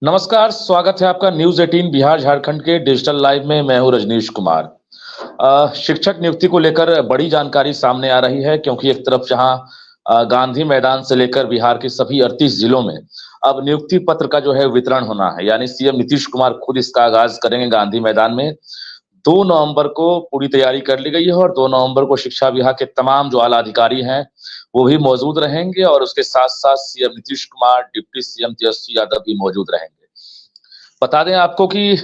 नमस्कार, स्वागत है आपका न्यूज 18 बिहार झारखंड के डिजिटल लाइव में। मैं हूं रजनीश कुमार। शिक्षक नियुक्ति को लेकर बड़ी जानकारी सामने आ रही है, क्योंकि एक तरफ जहां गांधी मैदान से लेकर बिहार के सभी 38 जिलों में अब नियुक्ति पत्र का जो है वितरण होना है, यानी सीएम नीतीश कुमार खुद इसका आगाज करेंगे गांधी मैदान में। 2 नवंबर को पूरी तैयारी कर ली गई है और 2 नवंबर को शिक्षा विभाग के तमाम जो आला अधिकारी हैं वो भी मौजूद रहेंगे और उसके साथ साथ CM Nitish Kumar, deputy CM Tejashwi Yadav भी मौजूद रहेंगे। बता दें आपको कि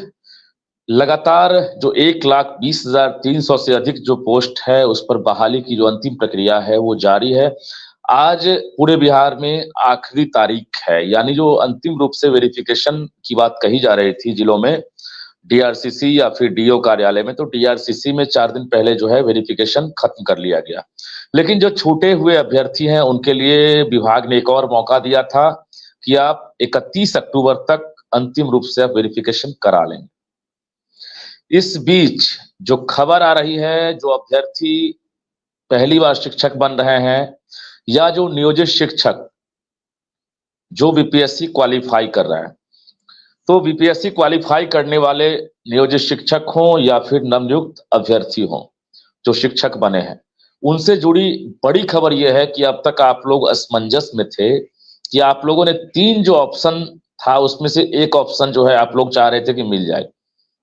लगातार जो 1,20,300 से अधिक जो पोस्ट है उस पर बहाली की जो अंतिम प्रक्रिया है वो जारी है। आज पूरे बिहार में आखिरी तारीख है, यानी जो अंतिम रूप से वेरिफिकेशन की बात कही जा रही थी जिलों में डीआरसीसी या फिर डीओ कार्यालय में, तो डीआरसीसी में 4 दिन पहले जो है वेरिफिकेशन खत्म कर लिया गया। लेकिन जो छूटे हुए अभ्यर्थी हैं उनके लिए विभाग ने एक और मौका दिया था कि आप 31 अक्टूबर तक अंतिम रूप से आप वेरिफिकेशन करा लेंगे। इस बीच जो खबर आ रही है, जो अभ्यर्थी पहली बार शिक्षक बन रहे हैं या जो नियोजित शिक्षक जो बीपीएससी क्वालिफाई कर रहे हैं, तो बीपीएससी क्वालिफाई करने वाले नियोजित शिक्षक हों या फिर नवनियुक्त अभ्यर्थी हों जो शिक्षक बने हैं, उनसे जुड़ी बड़ी खबर यह है कि अब तक आप लोग असमंजस में थे कि आप लोगों ने 3 जो ऑप्शन था उसमें से एक ऑप्शन जो है आप लोग चाह रहे थे कि मिल जाए।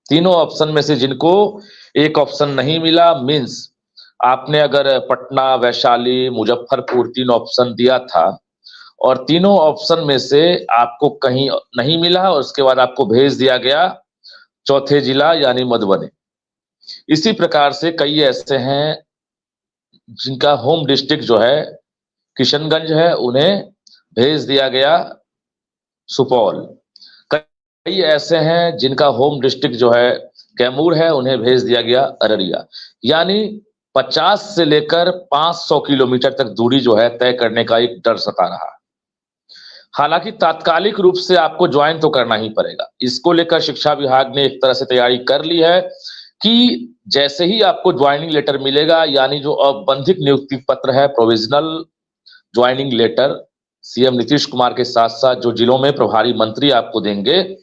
तीनों ऑप्शन में से जिनको एक ऑप्शन नहीं मिला, मींस आपने अगर पटना, वैशाली, मुजफ्फरपुर 3 ऑप्शन दिया था और तीनों ऑप्शन में से आपको कहीं नहीं मिला और उसके बाद आपको भेज दिया गया चौथे जिला यानी मधुबनी। इसी प्रकार से कई ऐसे हैं जिनका होम डिस्ट्रिक्ट जो है किशनगंज है, उन्हें भेज दिया गया सुपौल। कई ऐसे हैं जिनका होम डिस्ट्रिक्ट जो है कैमूर है, उन्हें भेज दिया गया अररिया। यानी 50 से लेकर 500 किलोमीटर तक दूरी जो है तय करने का एक डर सता रहा है। हालांकि तात्कालिक रूप से आपको ज्वाइन तो करना ही पड़ेगा। इसको लेकर शिक्षा विभाग ने एक तरह से तैयारी कर ली है कि जैसे ही आपको ज्वाइनिंग लेटर मिलेगा, यानी जो औपबंधिक नियुक्ति पत्र है, provisional joining letter, CM Nitish Kumar के साथ साथ जो जिलों में प्रभारी मंत्री आपको देंगे,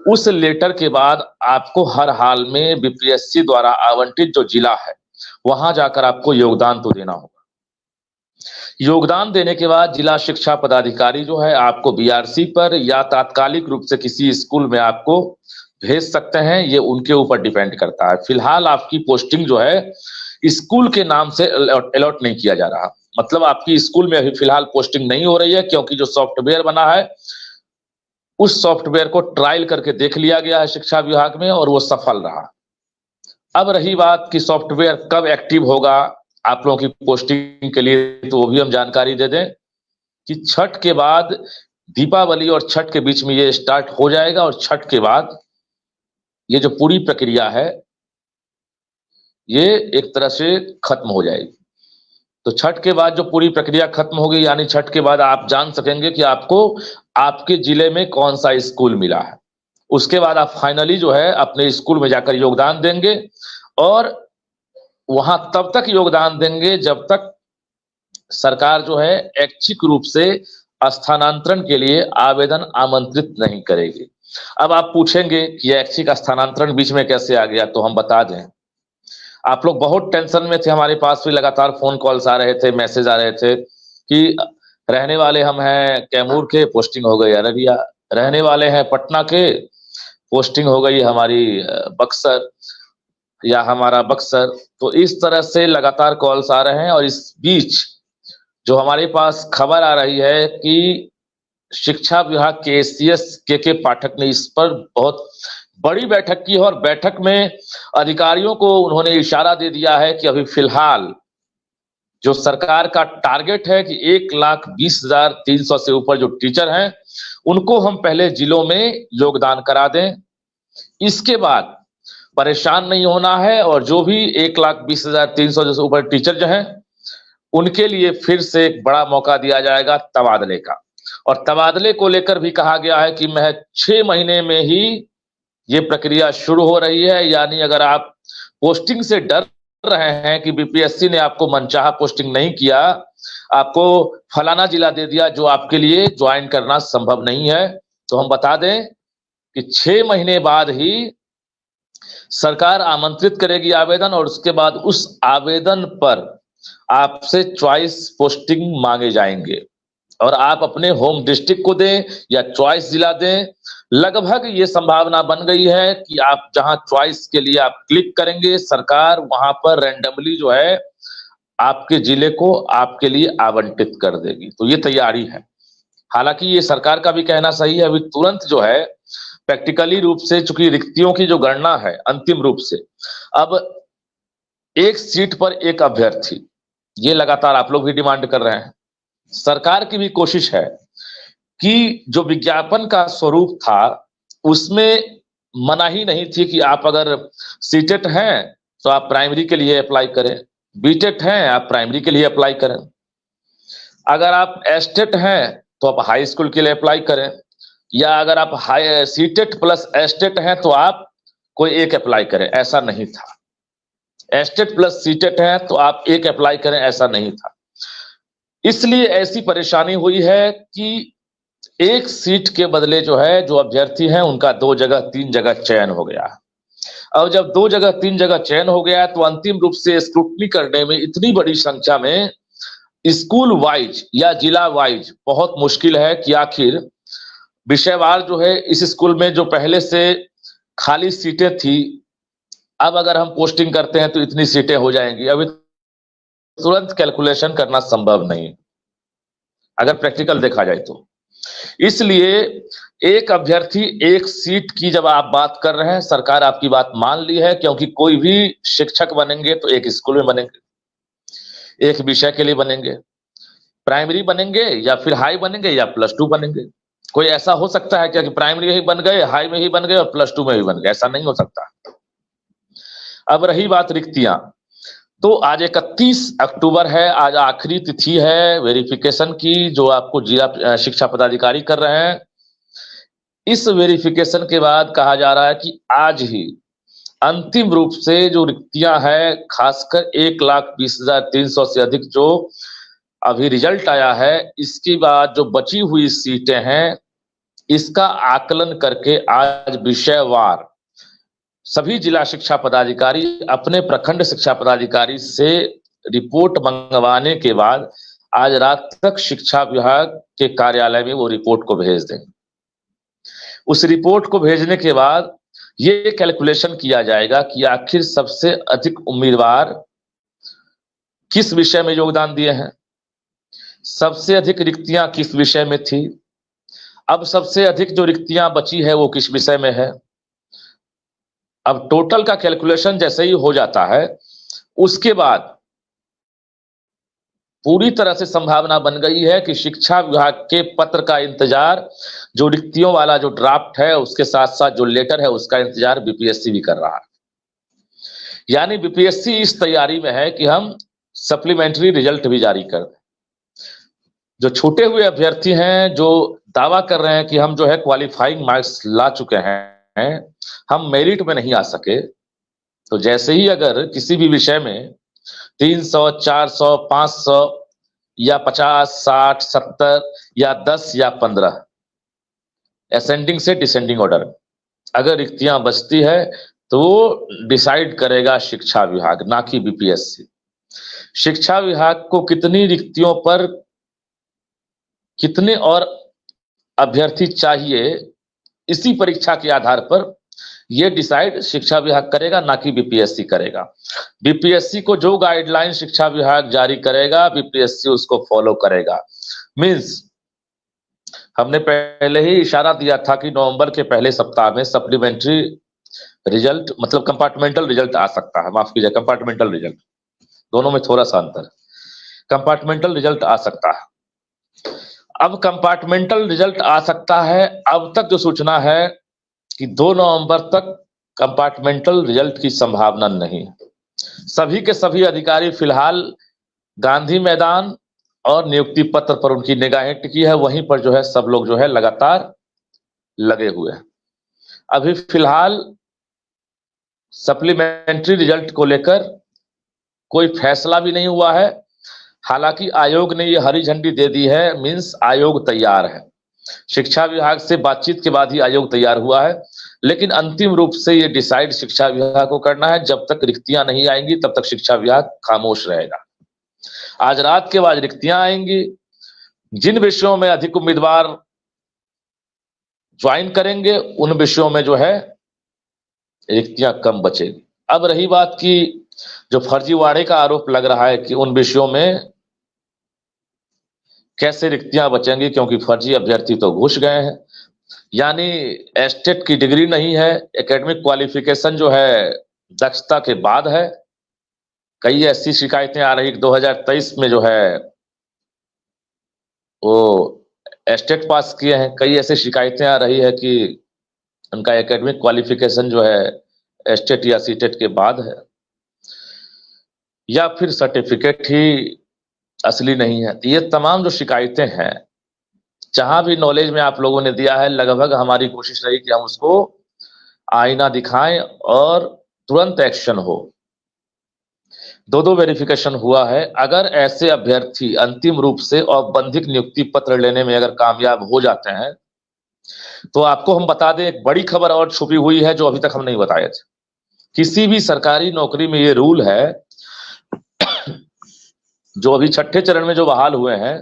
उस लेटर के बाद आपको हर हाल में बीपीएससी द्वारा आवंटित जो जिला है वहां जाकर आपको योगदान तो देना होगा। योगदान देने के बाद जिला शिक्षा पदाधिकारी जो है आपको बीआरसी पर या तात्कालिक रूप से किसी स्कूल में आपको भेज सकते हैं, ये उनके ऊपर डिपेंड करता है। फिलहाल आपकी पोस्टिंग जो है स्कूल के नाम से अलॉट नहीं किया जा रहा, मतलब आपकी स्कूल में अभी फिलहाल पोस्टिंग नहीं हो रही है, क्योंकि जो सॉफ्टवेयर बना है उस सॉफ्टवेयर को ट्रायल करके देख लिया गया है शिक्षा विभाग में और वो सफल रहा। अब रही बात कि सॉफ्टवेयर कब एक्टिव होगा आप लोगों की पोस्टिंग के लिए, तो वो भी हम जानकारी दे दें कि छठ के बाद, दीपावली और छठ के बीच में ये स्टार्ट हो जाएगा और छठ के बाद ये जो पूरी प्रक्रिया है ये एक तरह से खत्म हो जाएगी। तो छठ के बाद जो पूरी प्रक्रिया खत्म होगी, यानी छठ के बाद आप जान सकेंगे कि आपको आपके जिले में कौन सा स्कूल मिला है। उसके बाद आप फाइनली जो है अपने स्कूल में जाकर योगदान देंगे और वहां तब तक योगदान देंगे जब तक सरकार जो है ऐच्छिक रूप से स्थानांतरण के लिए आवेदन आमंत्रित नहीं करेगी। अब आप पूछेंगे कि ऐच्छिक स्थानांतरण बीच में कैसे आ गया, तो हम बता दें। आप लोग बहुत टेंशन में थे, हमारे पास भी लगातार फोन कॉल्स आ रहे थे, मैसेज आ रहे थे कि रहने वाले हम हैं कैमूर के, पोस्टिंग हो गई अररिया, रहने वाले हैं पटना के, पोस्टिंग हो गई हमारी बक्सर या हमारा बक्सर। तो इस तरह से लगातार कॉल्स आ रहे हैं और इस बीच जो हमारे पास खबर आ रही है कि शिक्षा विभाग के एसीएस के पाठक ने इस पर बहुत बड़ी बैठक की है और बैठक में अधिकारियों को उन्होंने इशारा दे दिया है कि अभी फिलहाल जो सरकार का टारगेट है कि 1,20,300 से ऊपर जो टीचर हैं उनको हम पहले जिलों में योगदान करा दें, इसके बाद परेशान नहीं होना है और जो भी 1,20,300 से ऊपर टीचर जो हैं उनके लिए फिर से एक बड़ा मौका दिया जाएगा तबादले का। और तबादले को लेकर भी कहा गया है कि महज 6 महीने में ही ये प्रक्रिया शुरू हो रही है। यानी अगर आप पोस्टिंग से डर रहे हैं कि बीपीएससी ने आपको मनचाहा पोस्टिंग नहीं किया, आपको फलाना जिला दे दिया जो आपके लिए ज्वाइन करना संभव नहीं है, तो हम बता दें कि 6 महीने बाद ही सरकार आमंत्रित करेगी आवेदन, और उसके बाद उस आवेदन पर आपसे चॉइस पोस्टिंग मांगे जाएंगे और आप अपने होम डिस्ट्रिक्ट को दें या चॉइस जिला दें। लगभग ये संभावना बन गई है कि आप जहां चॉइस के लिए आप क्लिक करेंगे, सरकार वहां पर रैंडमली जो है आपके जिले को आपके लिए आवंटित कर देगी। तो ये तैयारी है। हालांकि ये सरकार का भी कहना सही है, अभी तुरंत जो है प्रैक्टिकली रूप से, चूंकि रिक्तियों की जो गणना है अंतिम रूप से, अब एक सीट पर एक अभ्यर्थी, ये लगातार आप लोग भी डिमांड कर रहे हैं। सरकार की भी कोशिश है कि जो विज्ञापन का स्वरूप था उसमें मनाही नहीं थी कि आप अगर सीटेट हैं तो आप प्राइमरी के लिए अप्लाई करें, बीटेट हैं आप प्राइमरी के लिए अप्लाई करें, अगर आप एस्टेट हैं तो आप हाई स्कूल के लिए अप्लाई करें, या अगर आप हाई सीटेट प्लस एस्टेट हैं तो आप कोई एक अप्लाई करें। ऐसा नहीं था। एस्टेट प्लस सीटेट है तो आप एक अप्लाई करें, ऐसा नहीं था। इसलिए ऐसी परेशानी हुई है कि एक सीट के बदले जो है जो अभ्यर्थी हैं उनका 2 जगह 3 जगह चयन हो गया। अब जब 2 जगह 3 जगह चयन हो गया तो अंतिम रूप से स्क्रूटनी करने में इतनी बड़ी संख्या में स्कूल वाइज या जिला वाइज बहुत मुश्किल है कि आखिर विषयवार जो है इस स्कूल में जो पहले से खाली सीटें थी, अब अगर हम पोस्टिंग करते हैं तो इतनी सीटें हो जाएंगी। अभी तुरंत कैलकुलेशन करना संभव नहीं अगर प्रैक्टिकल देखा जाए तो। इसलिए एक अभ्यर्थी एक सीट की जब आप बात कर रहे हैं, सरकार आपकी बात मान ली है, क्योंकि कोई भी शिक्षक बनेंगे तो एक स्कूल में बनेंगे, एक विषय के लिए बनेंगे, प्राइमरी बनेंगे या फिर हाई बनेंगे या +2 बनेंगे। कोई ऐसा हो सकता है क्या कि प्राइमरी ही बन गए, हाई में ही बन गए और +2 में भी बन गए? ऐसा नहीं हो सकता। अब रही बात रिक्तियां, तो आज 31 अक्टूबर है, आज आखिरी तिथि है वेरिफिकेशन की, जो आपको जिला शिक्षा पदाधिकारी कर रहे हैं। इस वेरिफिकेशन के बाद कहा जा रहा है कि आज ही अंतिम रूप से जो रिक्तियां हैं, खासकर 1,20,300 से अधिक जो अभी रिजल्ट आया है, इसके बाद जो बची हुई सीटें हैं इसका आकलन करके आज विषयवार सभी जिला शिक्षा पदाधिकारी अपने प्रखंड शिक्षा पदाधिकारी से रिपोर्ट मंगवाने के बाद आज रात तक शिक्षा विभाग के कार्यालय में वो रिपोर्ट को भेज दें। उस रिपोर्ट को भेजने के बाद ये कैलकुलेशन किया जाएगा कि आखिर सबसे अधिक उम्मीदवार किस विषय में योगदान दिए हैं, सबसे अधिक रिक्तियां किस विषय में थी, अब सबसे अधिक जो रिक्तियां बची है वो किस विषय में है। अब टोटल का कैलकुलेशन जैसे ही हो जाता है, उसके बाद पूरी तरह से संभावना बन गई है कि शिक्षा विभाग के पत्र का इंतजार, जो रिक्तियों वाला जो ड्राफ्ट है उसके साथ साथ जो लेटर है उसका इंतजार बीपीएससी भी कर रहा है। यानी बीपीएससी इस तैयारी में है कि हम सप्लीमेंट्री रिजल्ट भी जारी कर दें। जो छूटे हुए अभ्यर्थी हैं, जो दावा कर रहे हैं कि हम जो है क्वालिफाइंग मार्क्स ला चुके हैं, हम मेरिट में नहीं आ सके, तो जैसे ही अगर किसी भी विषय में 300, 400, 500 या 50, 60, 70 या 10 या 15 असेंडिंग से डिसेंडिंग ऑर्डर अगर रिक्तियां बचती है तो वो डिसाइड करेगा शिक्षा विभाग, ना कि बीपीएससी। शिक्षा विभाग को कितनी रिक्तियों पर कितने और अभ्यर्थी चाहिए, इसी परीक्षा के आधार पर ये डिसाइड शिक्षा विभाग करेगा, ना कि बीपीएससी करेगा। बीपीएससी को जो गाइडलाइन शिक्षा विभाग जारी करेगा, बीपीएससी उसको फॉलो करेगा। मींस हमने पहले ही इशारा दिया था कि नवंबर के पहले सप्ताह में सप्लीमेंट्री रिजल्ट, मतलब कंपार्टमेंटल रिजल्ट आ सकता है। माफ कीजिए, कंपार्टमेंटल रिजल्ट, दोनों में थोड़ा सा अंतर। कंपार्टमेंटल रिजल्ट आ सकता है। अब कंपार्टमेंटल रिजल्ट आ सकता है। अब तक जो सूचना है कि 2 नवंबर तक कंपार्टमेंटल रिजल्ट की संभावना नहीं है। सभी के सभी अधिकारी फिलहाल गांधी मैदान और नियुक्ति पत्र पर उनकी निगाहें टिकी है, वहीं पर जो है सब लोग जो है लगातार लगे हुए हैं। अभी फिलहाल सप्लीमेंट्री रिजल्ट को लेकर कोई फैसला भी नहीं हुआ है। हालांकि आयोग ने ये हरी झंडी दे दी है, मींस आयोग तैयार है। शिक्षा विभाग से बातचीत के बाद ही आयोग तैयार हुआ है, लेकिन अंतिम रूप से ये डिसाइड शिक्षा विभाग को करना है। जब तक रिक्तियां नहीं आएंगी तब तक शिक्षा विभाग खामोश रहेगा। आज रात के बाद रिक्तियां आएंगी, जिन विषयों में अधिक उम्मीदवार ज्वाइन करेंगे उन विषयों में जो है रिक्तियां कम बचेगी। अब रही बात की जो फर्जीवाड़े का आरोप लग रहा है कि उन विषयों में कैसे रिक्तियां बचेंगी, क्योंकि फर्जी अभ्यर्थी तो घुस गए हैं, यानी एस्टेट की डिग्री नहीं है, एकेडमिक क्वालिफिकेशन जो है दक्षता के बाद है। कई ऐसी शिकायतें आ रही 2023 में जो है वो एस्टेट पास किए हैं, कई ऐसी शिकायतें आ रही है कि उनका एकेडमिक क्वालिफिकेशन जो है एस्टेट या सीटेट के बाद है, या फिर सर्टिफिकेट ही असली नहीं है। तो ये तमाम जो शिकायतें हैं, जहां भी नॉलेज में आप लोगों ने दिया है, लगभग हमारी कोशिश रही कि हम उसको आईना दिखाएं और तुरंत एक्शन हो। दो वेरिफिकेशन हुआ है। अगर ऐसे अभ्यर्थी अंतिम रूप से औपबंधिक नियुक्ति पत्र लेने में अगर कामयाब हो जाते हैं, तो आपको हम बता दें एक बड़ी खबर और छुपी हुई है जो अभी तक हम नहीं बताए थे। किसी भी सरकारी नौकरी में ये रूल है, जो अभी छठे चरण में जो बहाल हुए हैं,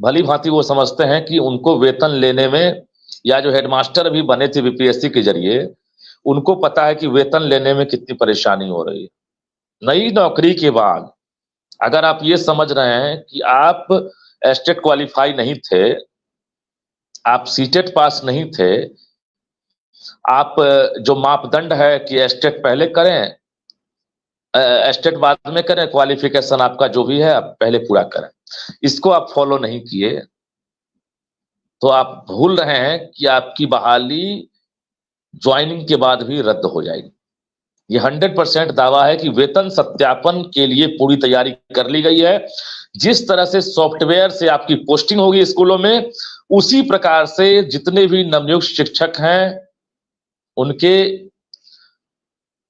भली भांति वो समझते हैं कि उनको वेतन लेने में, या जो हेडमास्टर अभी बने थे बीपीएससी के जरिए, उनको पता है कि वेतन लेने में कितनी परेशानी हो रही है। नई नौकरी के बाद अगर आप ये समझ रहे हैं कि आप एस्टेट क्वालिफाई नहीं थे, आप सीटेट पास नहीं थे, आप जो मापदंड है कि एस्टेट पहले करें, एस्टेट बाद में करें, क्वालिफिकेशन आपका जो भी है आप पहले पूरा करें, इसको आप फॉलो नहीं किए, तो आप भूल रहे हैं कि आपकी बहाली ज्वाइनिंग के बाद भी रद्द हो जाएगी। ये 100% दावा है कि वेतन सत्यापन के लिए पूरी तैयारी कर ली गई है। जिस तरह से सॉफ्टवेयर से आपकी पोस्टिंग होगी स्कूलों में, उसी प्रकार से जितने भी नवनियुक्त शिक्षक हैं उनके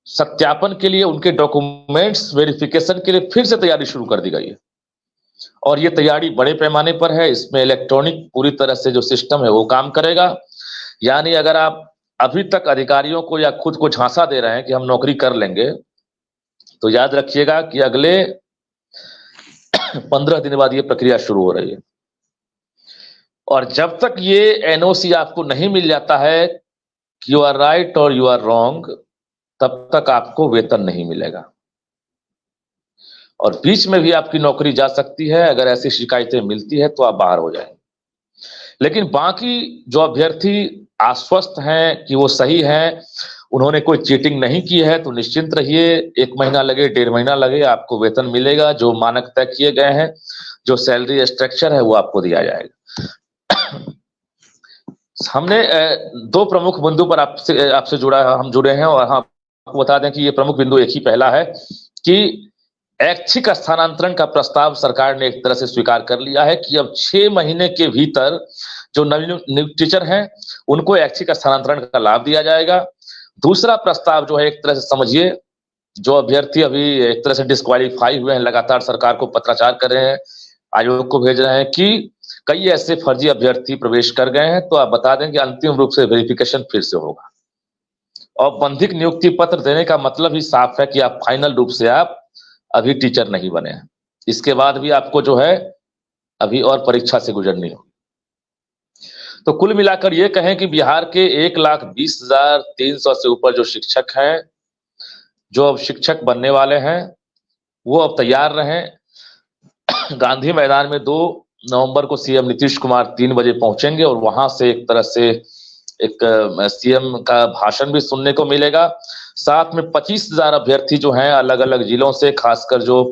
सत्यापन के लिए, उनके डॉक्यूमेंट्स वेरिफिकेशन के लिए फिर से तैयारी शुरू कर दी गई है। और ये तैयारी बड़े पैमाने पर है। इसमें इलेक्ट्रॉनिक पूरी तरह से जो सिस्टम है वो काम करेगा। यानी अगर आप अभी तक अधिकारियों को या खुद को झांसा दे रहे हैं कि हम नौकरी कर लेंगे, तो याद रखिएगा कि अगले 15 दिन बाद ये प्रक्रिया शुरू हो रही है। और जब तक ये एनओसी आपको नहीं मिल जाता है कि यू आर राइट और यू आर रॉन्ग, तब तक आपको वेतन नहीं मिलेगा और बीच में भी आपकी नौकरी जा सकती है। अगर ऐसी शिकायतें मिलती है तो आप बाहर हो जाएंगे। लेकिन बाकी जो अभ्यर्थी आश्वस्त हैं कि वो सही हैं, उन्होंने कोई चीटिंग नहीं की है, तो निश्चिंत रहिए। 1 महीना लगे, 1.5 महीना लगे, आपको वेतन मिलेगा। जो मानक तय किए गए हैं, जो सैलरी स्ट्रक्चर है, वो आपको दिया जाएगा। हमने 2 प्रमुख बिंदु पर आपसे हम जुड़े हैं, और हाँ, आपको बता दें कि ये प्रमुख बिंदु एक ही पहला है कि ऐच्छिक स्थानांतरण का प्रस्ताव सरकार ने एक तरह से स्वीकार कर लिया है कि अब 6 महीने के भीतर जो नवनियुक्त टीचर हैं उनको ऐच्छिक स्थानांतरण का लाभ दिया जाएगा। दूसरा प्रस्ताव जो है, एक तरह से समझिए, जो अभ्यर्थी अभी एक तरह से डिस्क्वालीफाई हुए हैं, लगातार सरकार को पत्राचार कर रहे हैं, आयोग को भेज रहे हैं कि कई ऐसे फर्जी अभ्यर्थी प्रवेश कर गए हैं, तो आप बता दें कि अंतिम रूप से वेरिफिकेशन फिर से होगा। औपबंधिक नियुक्ति पत्र देने का मतलब ही साफ है कि आप फाइनल रूप से आप अभी टीचर नहीं बने हैं। इसके बाद भी आपको जो है अभी और परीक्षा से गुजरनी होगी। तो कुल मिलाकर ये कहें कि बिहार के 1,20,300 से ऊपर जो शिक्षक हैं, जो अब शिक्षक बनने वाले हैं, वो अब तैयार रहें। गांधी मैदान में 2 नवंबर को सीएम नीतीश कुमार 3 बजे पहुंचेंगे और वहां से एक तरह से एक सीएम का भाषण भी सुनने को मिलेगा। साथ में 25,000 अभ्यर्थी जो हैं अलग अलग जिलों से, खासकर जो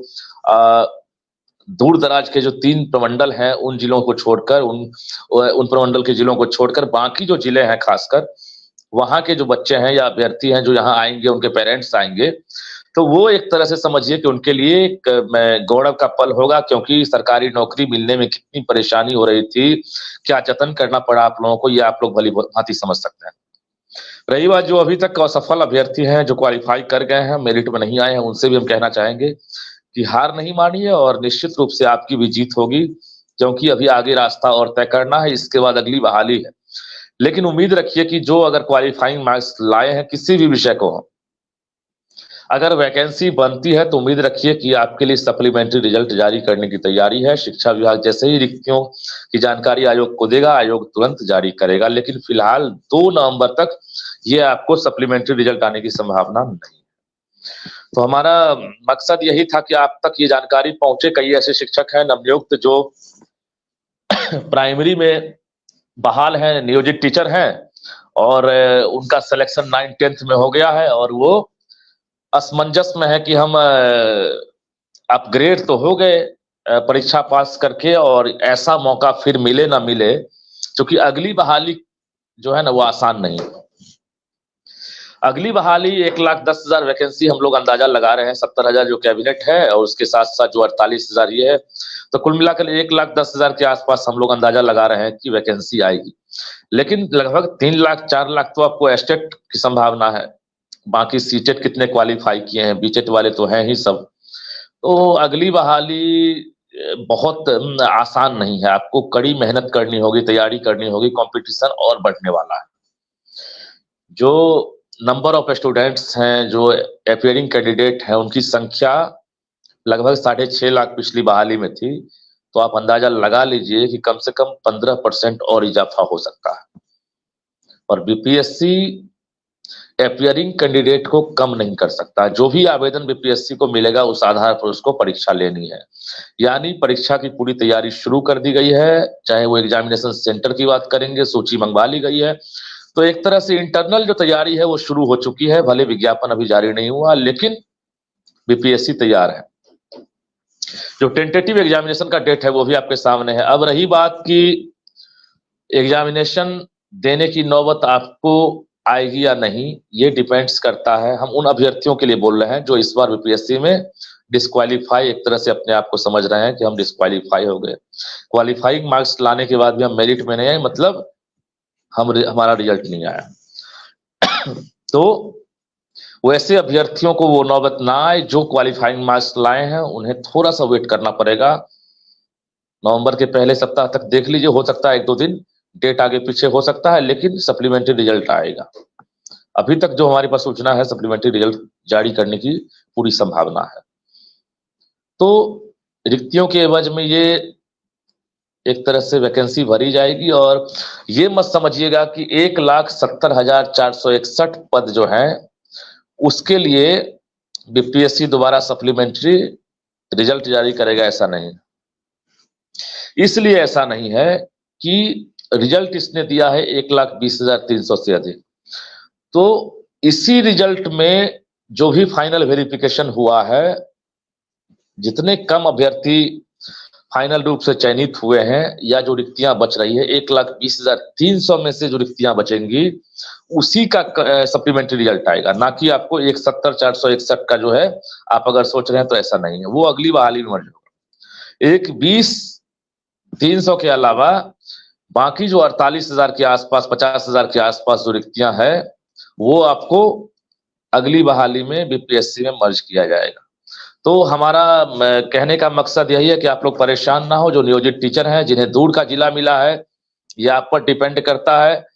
दूर दराज के जो 3 प्रमंडल हैं, उन जिलों को छोड़कर, उन प्रमंडल के जिलों को छोड़कर बाकी जो जिले हैं, खासकर वहां के जो बच्चे हैं या अभ्यर्थी हैं जो यहाँ आएंगे, उनके पेरेंट्स आएंगे, तो वो एक तरह से समझिए कि उनके लिए एक गौरव का पल होगा, क्योंकि सरकारी नौकरी मिलने में कितनी परेशानी हो रही थी, क्या जतन करना पड़ा आप लोगों को, ये आप लोग भली भांति समझ सकते हैं। रही बात जो अभी तक असफल अभ्यर्थी हैं, जो क्वालिफाई कर गए हैं, मेरिट में नहीं आए हैं, उनसे भी हम कहना चाहेंगे कि हार नहीं मानिए और निश्चित रूप से आपकी भी जीत होगी। क्योंकि अभी आगे रास्ता और तय करना है, इसके बाद अगली बहाली है। लेकिन उम्मीद रखिए कि जो अगर क्वालिफाइंग मार्क्स लाए हैं किसी भी विषय को, अगर वैकेंसी बनती है तो उम्मीद रखिए कि आपके लिए सप्लीमेंट्री रिजल्ट जारी करने की तैयारी है। शिक्षा विभाग जैसे ही रिक्तियों की जानकारी आयोग को देगा, आयोग तुरंत जारी करेगा। लेकिन फिलहाल 2 नवंबर तक ये आपको सप्लीमेंट्री रिजल्ट आने की संभावना नहीं। तो हमारा मकसद यही था कि आप तक ये जानकारी पहुंचे। कई ऐसे शिक्षक हैं नवनियुक्त जो प्राइमरी में बहाल हैं, नियोजित टीचर हैं, और उनका सिलेक्शन 9-10th में हो गया है और वो असमंजस में है कि हम अपग्रेड तो हो गए परीक्षा पास करके, और ऐसा मौका फिर मिले ना मिले, क्योंकि अगली बहाली जो है ना वो आसान नहीं है। अगली बहाली 1,10,000 वैकेंसी हम लोग अंदाजा लगा रहे हैं, 70,000 जो कैबिनेट है और उसके साथ साथ जो 48,000 ये है, तो कुल मिलाकर 1,10,000 के आसपास हम लोग अंदाजा लगा रहे हैं कि वैकेंसी आएगी। लेकिन लगभग 3 लाख 4 लाख तो आपको एस्टेट की संभावना है। बाकी सीटेट कितने क्वालिफाई किए हैं, बीटेट वाले तो हैं ही सब। तो अगली बहाली बहुत आसान नहीं है, आपको कड़ी मेहनत करनी होगी, तैयारी करनी होगी, कंपटीशन और बढ़ने वाला है। जो नंबर ऑफ स्टूडेंट्स हैं, जो अपीयरिंग कैंडिडेट हैं, उनकी संख्या लगभग 6.5 लाख पिछली बहाली में थी, तो आप अंदाजा लगा लीजिए कि कम से कम 15% और इजाफा हो सकता है। और बीपीएससी अपीयरिंग कैंडिडेट को कम नहीं कर सकता। जो भी आवेदन बीपीएससी को मिलेगा उस आधार पर उसको परीक्षा लेनी है। यानी परीक्षा की पूरी तैयारी शुरू कर दी गई है। चाहे वो एग्जामिनेशन सेंटर की बात करेंगे, सूची मंगवा ली गई है। तो एक तरह से इंटरनल जो तैयारी है वो शुरू हो चुकी है। भले विज्ञापन अभी जारी नहीं हुआ, लेकिन बीपीएससी तैयार है। जो टेंटेटिव एग्जामिनेशन का डेट है वो भी आपके सामने है। अब रही बात कि एग्जामिनेशन देने की नौबत आपको आएगी या नहीं, ये डिपेंड्स करता है। हम उन अभ्यर्थियों के लिए बोल रहे हैं जो इस बार बीपीएससी में डिस्क्वालीफाई, एक तरह से अपने आप को समझ रहे हैं कि हम डिस्क्वालीफाई हो गए। क्वालिफाइंग मार्क्स लाने के बाद भी हम मेरिट में नहीं आए, मतलब हमारा रिजल्ट नहीं आया। तो वैसे अभ्यर्थियों को वो नौबत ना आए। जो क्वालिफाइंग मार्क्स लाए हैं उन्हें थोड़ा सा वेट करना पड़ेगा। नवंबर के पहले सप्ताह तक देख लीजिए, हो सकता है 1-2 दिन डेट आगे पीछे हो सकता है, लेकिन सप्लीमेंट्री रिजल्ट आएगा। अभी तक जो हमारे पास सूचना है, सप्लीमेंट्री रिजल्ट जारी करने की पूरी संभावना है। तो रिक्तियों के एवज में ये एक तरह से वैकेंसी भरी जाएगी। और ये मत समझिएगा कि 1,70,461 पद जो है उसके लिए बीपीएससी दोबारा सप्लीमेंट्री रिजल्ट जारी करेगा, ऐसा नहीं। इसलिए ऐसा नहीं है कि रिजल्ट इसने दिया है 1,20,300 से अधिक। तो इसी रिजल्ट में जो भी फाइनल वेरिफिकेशन हुआ है, जितने कम अभ्यर्थी फाइनल रूप से चयनित हुए हैं या जो रिक्तियां बच रही है, 1,20,300 में से जो रिक्तियां बचेंगी उसी का सप्लीमेंट्री रिजल्ट आएगा, ना कि आपको 1,70,461 का जो है आप अगर सोच रहे हैं तो ऐसा नहीं है। वो अगली बहाली में मर्ज होगा। 1,20,300 के अलावा बाकी जो 48,000 के आसपास, 50,000 के आसपास जो रिक्तियां है वो आपको अगली बहाली में बीपीएससी में मर्ज किया जाएगा। तो हमारा कहने का मकसद यही है कि आप लोग परेशान ना हो। जो नियोजित टीचर हैं, जिन्हें दूर का जिला मिला है, यह आप पर डिपेंड करता है।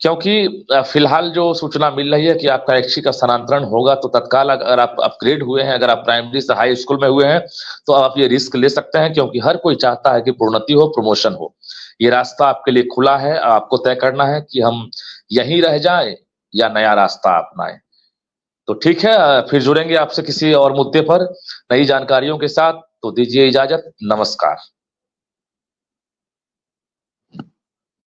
क्योंकि फिलहाल जो सूचना मिल रही है कि आपका ऐच्छिक स्थानांतरण होगा, तो तत्काल अगर आप अपग्रेड हुए हैं, अगर आप प्राइमरी से हाई स्कूल में हुए हैं, तो आप ये रिस्क ले सकते हैं। क्योंकि हर कोई चाहता है कि प्रोन्नति हो, प्रमोशन हो। ये रास्ता आपके लिए खुला है। आपको तय करना है कि हम यहीं रह जाएं या नया रास्ता अपनाएं। तो ठीक है, फिर जुड़ेंगे आपसे किसी और मुद्दे पर नई जानकारियों के साथ। तो दीजिए इजाजत, नमस्कार।